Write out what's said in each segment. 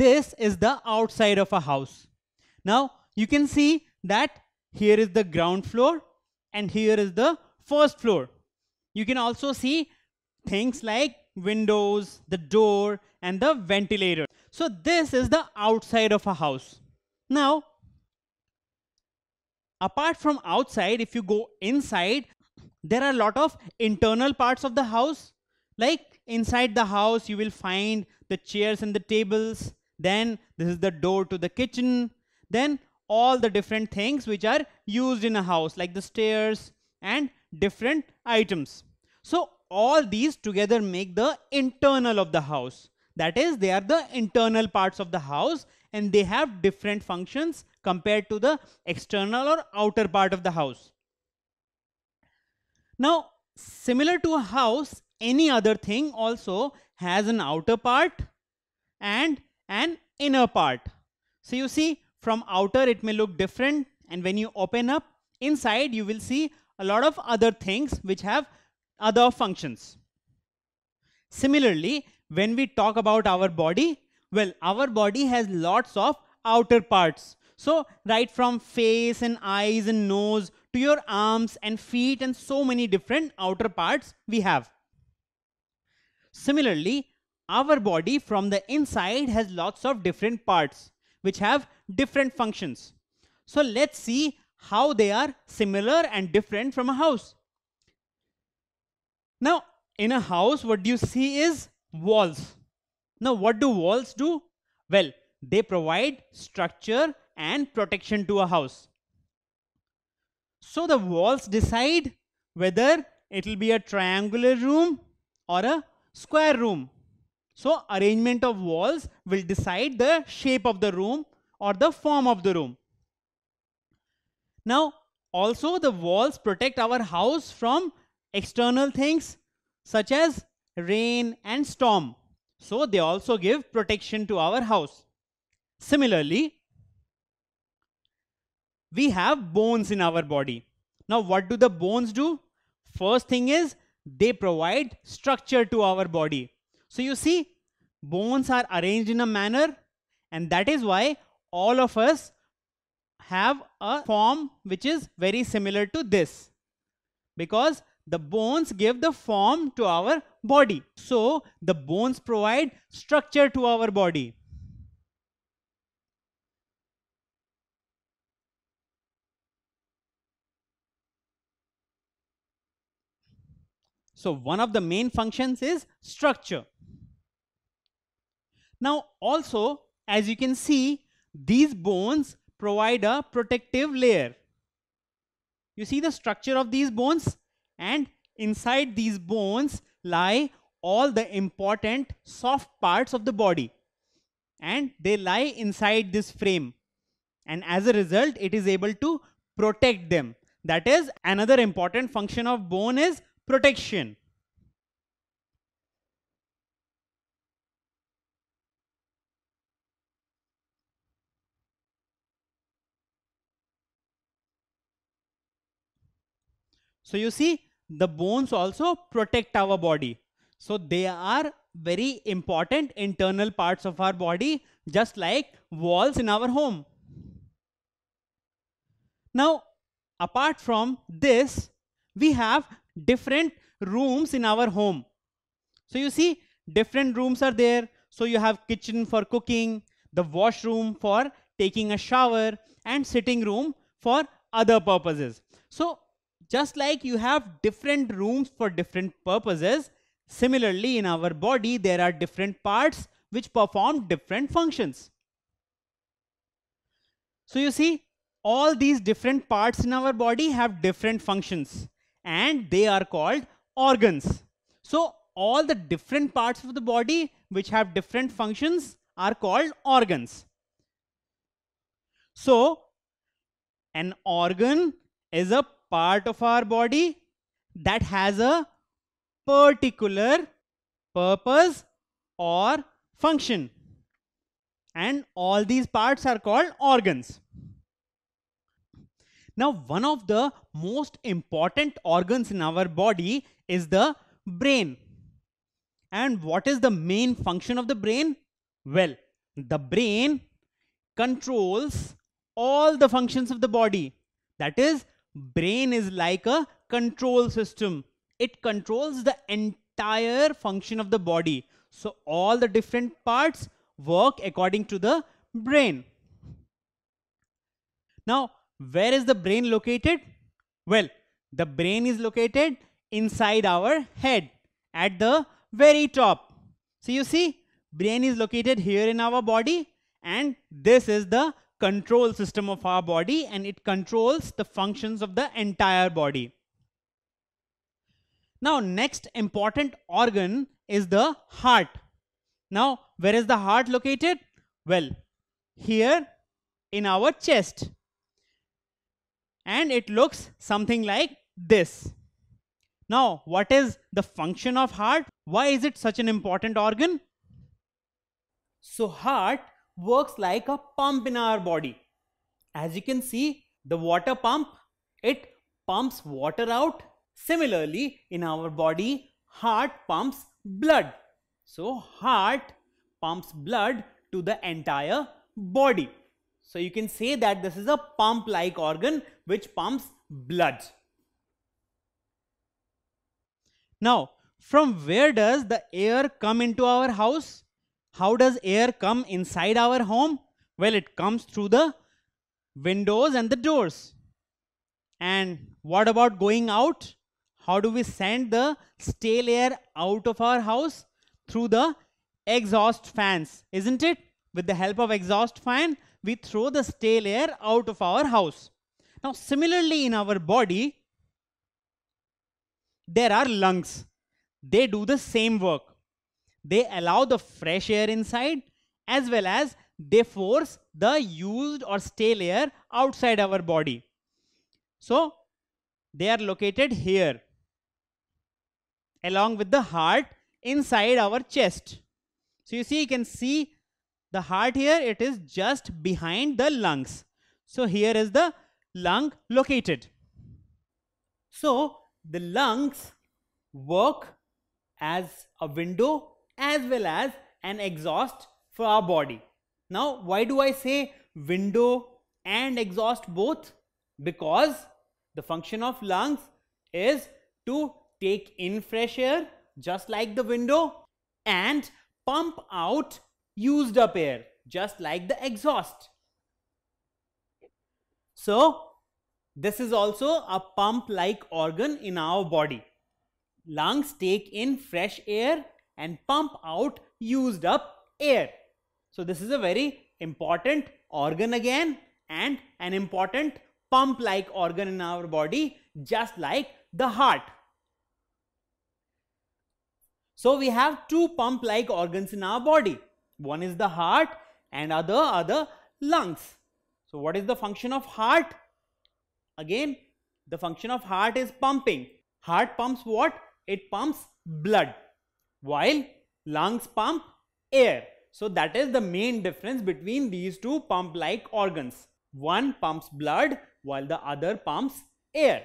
this is the outside of a house. Now you can see that here is the ground floor and here is the first floor. You can also see things like windows, the door, and the ventilator. So this is the outside of a house. Now, apart from outside, if you go inside, there are a lot of internal parts of the house. Like inside the house, you will find the chairs and the tables. Then this is the door to the kitchen. Then all the different things which are used in a house, like the stairs and different items. So all these together make the internal of the house. That is, they are the internal parts of the house and they have different functions compared to the external or outer part of the house. Now, similar to a house, any other thing also has an outer part and an inner part. So you see, from outer it may look different, and when you open up inside, you will see a lot of other things which have other functions. Similarly, when we talk about our body, well, our body has lots of outer parts. So right from face and eyes and nose to your arms and feet and so many different outer parts we have. Similarly, our body from the inside has lots of different parts which have different functions. So let's see how they are similar and different from a house. Now, in a house, what you see is walls. Now, what do walls do? Well, they provide structure and protection to a house. So the walls decide whether it will be a triangular room or a square room. So arrangement of walls will decide the shape of the room or the form of the room. Now, also the walls protect our house from external things such as rain and storm. So they also give protection to our house. Similarly, we have bones in our body. Now, what do the bones do? First thing is they provide structure to our body. So you see, bones are arranged in a manner, and that is why all of us have a form which is very similar to this, because the bones give the form to our body. So the bones provide structure to our body. So one of the main functions is structure. Now also, as you can see, these bones provide a protective layer. You see the structure of these bones, and inside these bones lie all the important soft parts of the body, and they lie inside this frame, and as a result it is able to protect them. That is, another important function of bone is protection. So you see, the bones also protect our body. So they are very important internal parts of our body, just like walls in our home. Now, apart from this, we have different rooms in our home. So you see, different rooms are there. So you have kitchen for cooking, the washroom for taking a shower, and sitting room for other purposes. So just like you have different rooms for different purposes, similarly in our body there are different parts which perform different functions. So you see, all these different parts in our body have different functions, and they are called organs. So all the different parts of the body which have different functions are called organs. So an organ is a part of our body that has a particular purpose or function, and all these parts are called organs. Now, one of the most important organs in our body is the brain. And what is the main function of the brain? Well, The brain controls all the functions of the body. That is, brain is like a control system. It controls the entire function of the body. So all the different parts work according to the brain. Now, where is the brain located? Well, the brain is located inside our head at the very top. So you see, brain is located here in our body, and this is the control system of our body, and it controls the functions of the entire body. Now, next important organ is the heart. Now, where is the heart located? Well, here in our chest. And it looks something like this. Now, what is the function of heart? Why is it such an important organ? So, heart works like a pump in our body. As you can see, the water pump, it pumps water out. Similarly, in our body, heart pumps blood. So, heart pumps blood to the entire body. So, you can say that this is a pump-like organ which pumps blood. Now, from where does the air come into our house? How does air come inside our home? Well, it comes through the windows and the doors. And what about going out? How do we send the stale air out of our house? Through the exhaust fans, isn't it? With the help of exhaust fan, we throw the stale air out of our house. Now, similarly in our body, there are lungs. They do the same work. They allow the fresh air inside, as well as they force the used or stale air outside our body. So, they are located here, along with the heart inside our chest. So, you see, you can see the heart here, it is just behind the lungs. So, here is the lung located. So, the lungs work as a window as well as an exhaust for our body. Now, why do I say window and exhaust both? Because the function of lungs is to take in fresh air just like the window and pump out used up air just like the exhaust. So, this is also a pump-like organ in our body. Lungs take in fresh air and pump out used up air. So, this is a very important organ again, and an important pump-like organ in our body, just like the heart. So, we have two pump-like organs in our body. One is the heart and other are the lungs. So, what is the function of heart? Again, the function of heart is pumping. Heart pumps what? It pumps blood, while lungs pump air. So, that is the main difference between these two pump-like organs. One pumps blood while the other pumps air.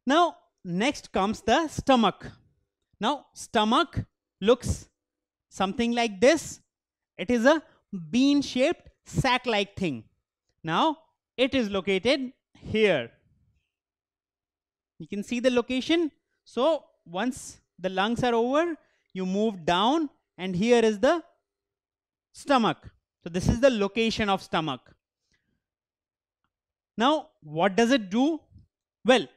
Now, next comes the stomach. Now, stomach looks something like this. It is a bean-shaped sack-like thing. Now, it is located here. You can see the location. So, once the lungs are over, you move down and here is the stomach. So, this is the location of stomach. Now, what does it do? Well,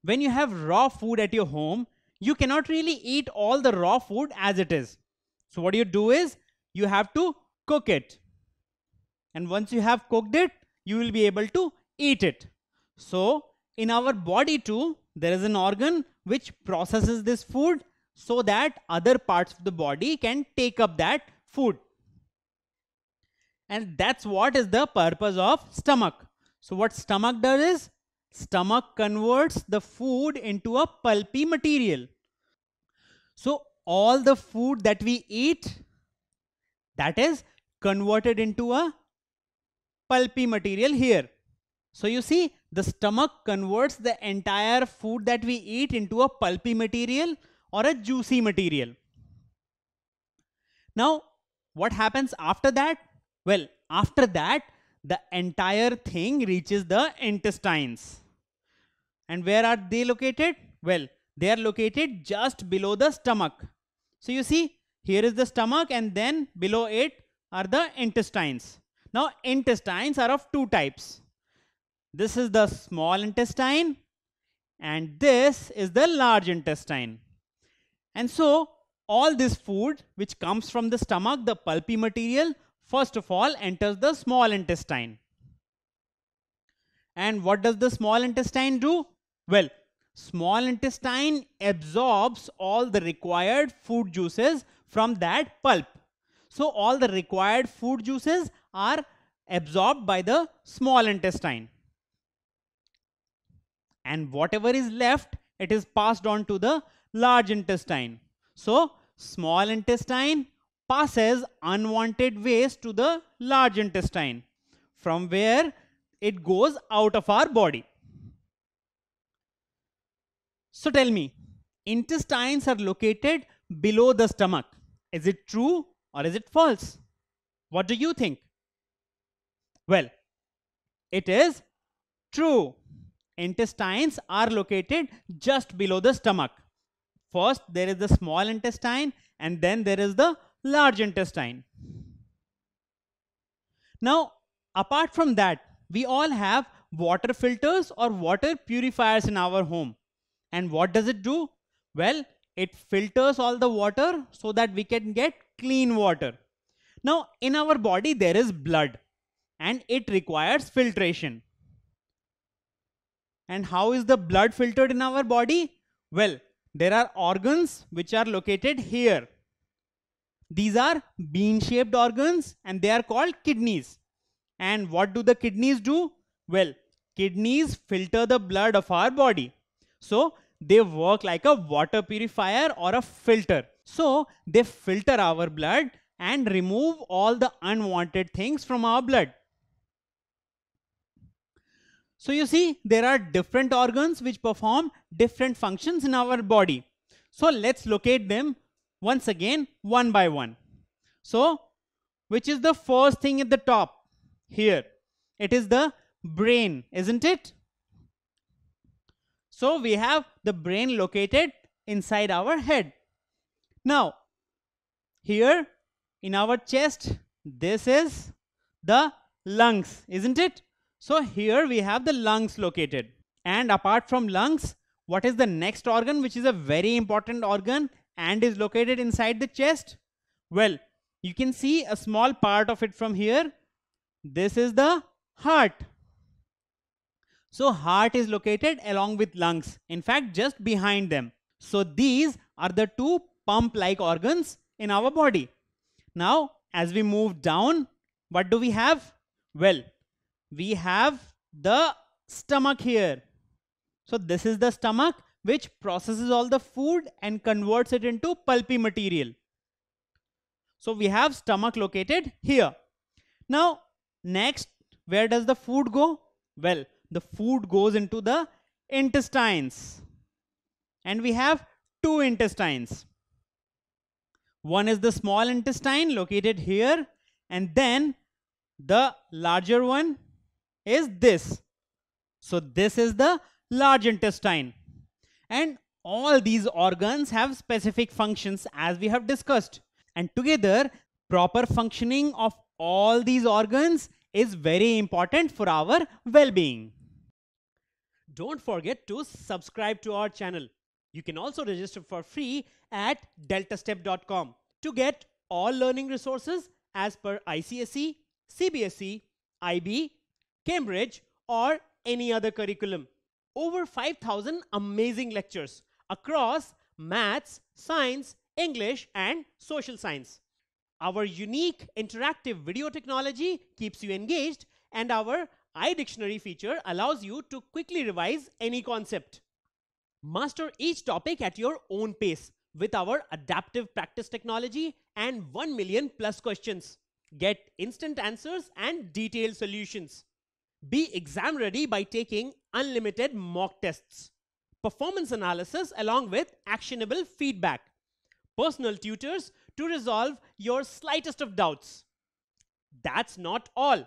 when you have raw food at your home, you cannot really eat all the raw food as it is. So, what you do is, you have to cook it. And once you have cooked it, you will be able to eat it. So, in our body too, there is an organ which processes this food so that other parts of the body can take up that food. And that's what is the purpose of stomach. So, what stomach does is, stomach converts the food into a pulpy material. So, all the food that we eat, that is converted into a pulpy material here. So, you see, the stomach converts the entire food that we eat into a pulpy material or a juicy material. Now, what happens after that? Well, after that, the entire thing reaches the intestines. And where are they located? Well, they are located just below the stomach. So you see, here is the stomach, and then below it are the intestines. Now, intestines are of two types. This is the small intestine, and this is the large intestine. And so, all this food which comes from the stomach, the pulpy material, first of all enters the small intestine. And what does the small intestine do? Well, small intestine absorbs all the required food juices from that pulp. So all the required food juices are absorbed by the small intestine. And whatever is left, it is passed on to the large intestine. So small intestine passes unwanted waste to the large intestine, from where it goes out of our body. So tell me, intestines are located below the stomach. Is it true or is it false? What do you think? Well, it is true. Intestines are located just below the stomach. First, there is the small intestine, and then there is the large intestine. Now, apart from that, we all have water filters or water purifiers in our home. And what does it do? Well, it filters all the water so that we can get clean water. Now, in our body, there is blood, and it requires filtration. And how is the blood filtered in our body? Well, there are organs which are located here. These are bean-shaped organs, and they are called kidneys. And what do the kidneys do? Well, kidneys filter the blood of our body. So they work like a water purifier or a filter. So they filter our blood and remove all the unwanted things from our blood. So you see, there are different organs which perform different functions in our body. So let's locate them once again, one by one. So, which is the first thing at the top? Here, it is the brain, isn't it? So we have the brain located inside our head. Now, here in our chest, this is the lungs, isn't it? So here we have the lungs located. And apart from lungs, what is the next organ which is a very important organ and is located inside the chest? Well, you can see a small part of it from here. This is the heart. So heart is located along with lungs, in fact just behind them. So these are the two pump-like organs in our body. Now as we move down, what do we have? Well, we have the stomach here. So this is the stomach which processes all the food and converts it into pulpy material. So we have stomach located here. Now next, where does the food go? Well, the food goes into the intestines. And we have two intestines. One is the small intestine located here, and then the larger one is this. So this is the large intestine. And all these organs have specific functions as we have discussed. And together, proper functioning of all these organs is very important for our well-being. Don't forget to subscribe to our channel. You can also register for free at deltastep.com to get all learning resources as per ICSE, CBSE, IB, Cambridge, or any other curriculum. Over 5,000 amazing lectures across maths, science, English, and social science. Our unique interactive video technology keeps you engaged, and our iDictionary feature allows you to quickly revise any concept. Master each topic at your own pace with our adaptive practice technology and 1 million plus questions. Get instant answers and detailed solutions. Be exam ready by taking unlimited mock tests, performance analysis along with actionable feedback, personal tutors to resolve your slightest of doubts. That's not all.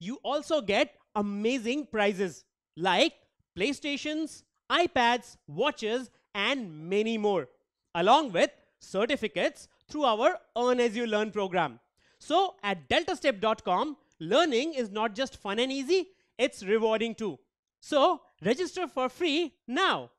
You also get amazing prizes like PlayStations, iPads, watches, and many more, along with certificates through our Earn As You Learn program. So at deltastep.com, learning is not just fun and easy, it's rewarding too. So register for free now.